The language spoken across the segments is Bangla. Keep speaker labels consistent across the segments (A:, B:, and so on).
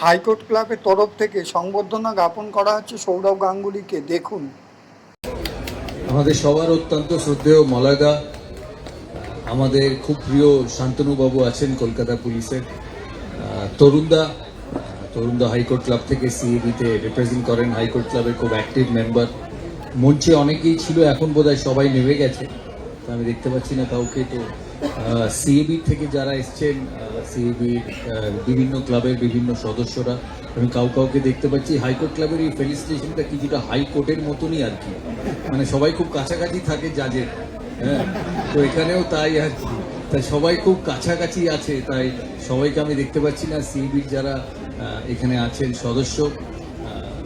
A: হাইকোর্ট ক্লাবের তরফ থেকে সংবর্ধনা জ্ঞাপন করা হচ্ছে সৌরভ গাঙ্গুলিকে। দেখুন।
B: আমাদের সবার অত্যন্ত শ্রদ্ধেয় মলয়দা, আমাদের খুব প্রিয় শান্তনুবাবু আছেন কলকাতা পুলিশের, তরুণদা হাইকোর্ট ক্লাব থেকে সিএবিতে রিপ্রেজেন্ট করেন, হাইকোর্ট ক্লাবের খুব অ্যাক্টিভ মেম্বার। মঞ্চে অনেকেই ছিল, এখন বোধহয় সবাই নেমে গেছে, তো আমি দেখতে পাচ্ছি না কাউকে। তো সিএবি থেকে যারা এসছেন, সিএবির বিভিন্ন ক্লাবের বিভিন্ন সদস্যরা, আমি কাউকে দেখতে পাচ্ছি। হাইকোর্ট ক্লাবের এই ফেলিসিটেশনটা কিছুটা হাইকোর্টের মতনই আর কি, মানে সবাই খুব কাছাকাছি থাকে জাজের। হ্যাঁ, তো এখানেও তাই আর কি, তাই সবাই খুব কাছাকাছি আছে, তাই সবাইকে আমি দেখতে পাচ্ছি না। সিএবির যারা এখানে আছেন সদস্য,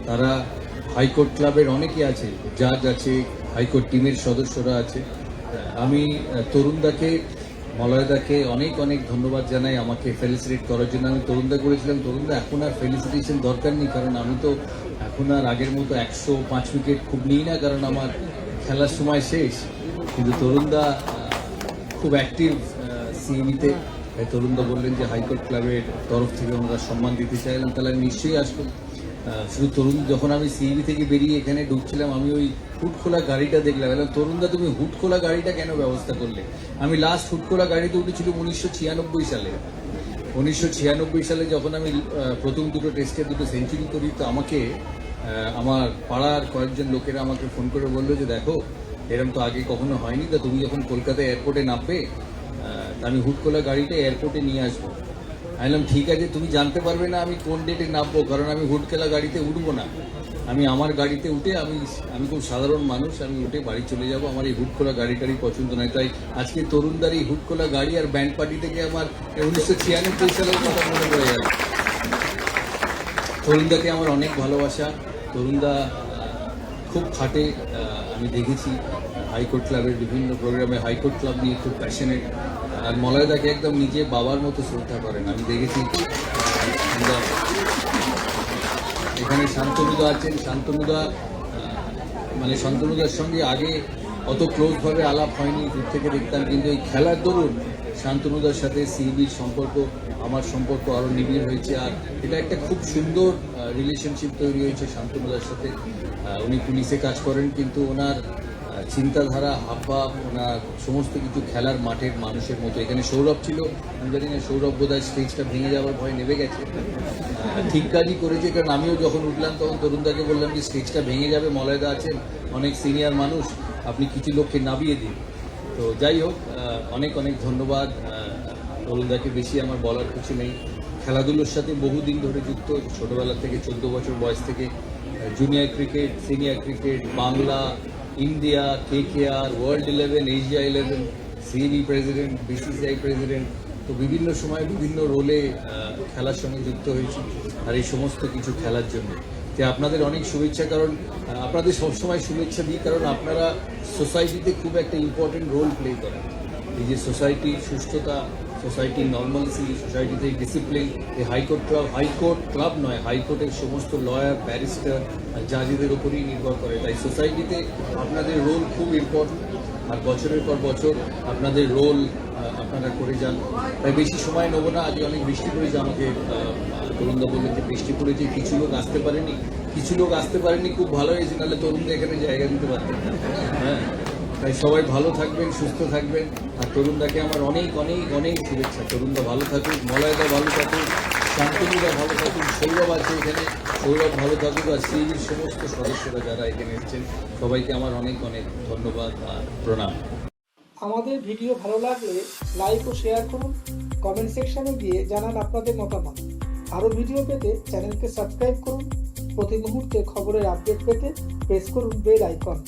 B: তারা হাইকোর্ট ক্লাবের অনেকে আছে, জাজ আছে, হাইকোর্ট টিমের সদস্যরা আছে। আমি তরুণদাকে, মলয়দাকে অনেক অনেক ধন্যবাদ জানাই আমাকে ফেলিসিটেট করার জন্য। আমি তরুণদা করেছিলাম, তরুণদা এখন আর ফেলিসিটেশন দরকার নেই, কারণ আমি তো এখন আর আগের মতো 105 উইকেট খুব নিই না, কারণ আমার খেলার সময় শেষ। কিন্তু তরুণদা খুব অ্যাক্টিভ সিএবিতে, তাই তরুণদা বললেন যে হাইকোর্ট ক্লাবের তরফ থেকে ওনারা সম্মান দিতে চাইলেন, তাহলে আমি নিশ্চয়ই আসবো। শুধু তরুণ, যখন আমি সিএবি থেকে বেরিয়ে এখানে ঢুকছিলাম, আমি ওই হুট খোলা গাড়িটা দেখলাম, বললাম তরুণদা তুমি হুট খোলা গাড়িটা কেন ব্যবস্থা করলে? আমি লাস্ট হুট খোলা গাড়িতে উঠেছিল 1996 সালে। 1996 সালে যখন আমি প্রথম দুটো টেস্টে দুটো সেঞ্চুরি করি, তো আমাকে আমার পাড়ার কয়েকজন লোকেরা আমাকে ফোন করে বললো যে দেখো এরকম তো আগে কখনো হয়নি, তা তুমি যখন কলকাতা এয়ারপোর্টে নামবে, আমি হুট খোলা গাড়িটা এয়ারপোর্টে নিয়ে আসবো। আমি বললাম ঠিক আছে, তুমি জানতে পারবে না আমি কোন ডেটে নামবো, কারণ আমি হুটখেলা গাড়িতে উঠবো না। আমি আমার গাড়িতে উঠে আমি খুব সাধারণ মানুষ, আমি উঠে বাড়ি চলে যাব। আমার এই হুটখোলা গাড়ি টাড়ি পছন্দ নয়। তাই আজকে তরুণদার এই হুটখোলা গাড়ি আর ব্যান্ড পার্টি থেকে আমার 1996 সালের কথা মনে পড়ে গেল। তরুণদাকে আমার অনেক ভালোবাসা। তরুণদা খুব খাটে, আমি দেখেছি হাইকোর্ট ক্লাবের বিভিন্ন প্রোগ্রামে, হাইকোর্ট ক্লাব নিয়ে খুব প্যাশনেট। আর মলয়দাকে একদম নিজে বাবার মতো শ্রদ্ধা করেন, আমি দেখেছি। এখানে শান্তনুদা আছেন, শান্তনুদার সঙ্গে আগে অত ক্লোজভাবে আলাপ হয়নি, দূর থেকে দেখতাম, কিন্তু এই খেলার দরুন শান্তনুদার সাথে সিএবির সম্পর্ক, আমার সম্পর্ক আরও নিবিড় হয়েছে। আর এটা একটা খুব সুন্দর রিলেশনশিপ তৈরি হয়েছে শান্তনুদার সাথে। উনি পুলিশে কাজ করেন, কিন্তু ওনার চিন্তাধারা, হাবভাব, ওনার সমস্ত কিছু খেলার মাঠের মানুষের মতো। এখানে সৌরভ ছিল, আমি জানি না সৌরভ বোধহয় স্টেজটা ভেঙে যাওয়ার ভয় নেমে গেছে। ঠিক কাজই করেছে, কারণ আমিও যখন উঠলাম তখন তরুণদাকে বললাম যে স্টেজটা ভেঙে যাবে, মলয়দা আছেন, অনেক সিনিয়র মানুষ, আপনি কিছু লোককে নামিয়ে দিন। তো যাই হোক, অনেক অনেক ধন্যবাদ। তরুণদাকে বেশি আমার বলার কিছু নেই। খেলাধুলোর সাথে বহুদিন ধরে যুক্ত, ছোটবেলা থেকে, 14 বছর বয়স থেকে junior cricket, senior cricket, Bangla, India, KKR, world 11, Asia 11, CAB president, BCCI president, তো বিভিন্ন সময় বিভিন্ন রোলে খেলার সঙ্গে যুক্ত হয়েছি। আর এই সমস্ত কিছু খেলার জন্য তো আপনাদের অনেক শুভেচ্ছা, কারণ আপনাদের সবসময় শুভেচ্ছা দিই, কারণ আপনারা সোসাইটিতে খুব একটা ইম্পর্টেন্ট রোল প্লে করেন। এই যে সোসাইটির সুস্থতা, সোসাইটির নর্মালসি, সোসাইটিতে ডিসিপ্লিন, এই হাইকোর্ট ক্লাব নয়, হাইকোর্টের সমস্ত লয়ার, ব্যারিস্টার, জাজেদের উপরেই নির্ভর করে। তাই সোসাইটিতে আপনাদের রোল খুব ইম্পর্টেন্ট, আর বছরের পর বছর আপনাদের রোল আপনারা করে যান। তাই বেশি সময় নেবো না। আজকে অনেক বৃষ্টি পড়েছে, আমাকে তরুণদা বললেন যে বৃষ্টি পড়েছে, কিছু লোক আসতে পারেনি, খুব ভালো হয়েছে, নাহলে তরুণদা এখানে জায়গা দিতে পারতেন। হ্যাঁ, তাই সবাই ভালো থাকবেন, সুস্থ থাকবেন। আর তরুণদাকে আমার অনেক অনেক অনেক শুভেচ্ছা। তরুণদা ভালো থাকুক, মলয়দা ভালো থাকুক, শান্তনুদা ভালো থাকুক, সৌরভ আছে এখানে, সৌরভ ভালো থাকুক, আর সিএবির সমস্ত সদস্যরা যারা এখানে এসেছেন, সবাইকে আমার অনেক অনেক ধন্যবাদ আর প্রণাম।
C: আমাদের ভিডিও ভালো লাগলে লাইক ও শেয়ার করুন, কমেন্ট সেকশনে গিয়ে জানান আপনাদের মতামত। আরও ভিডিও পেতে চ্যানেলকে সাবস্ক্রাইব করুন। প্রতি মুহূর্তে খবরের আপডেট পেতে প্রেস করুন বেল আইকন।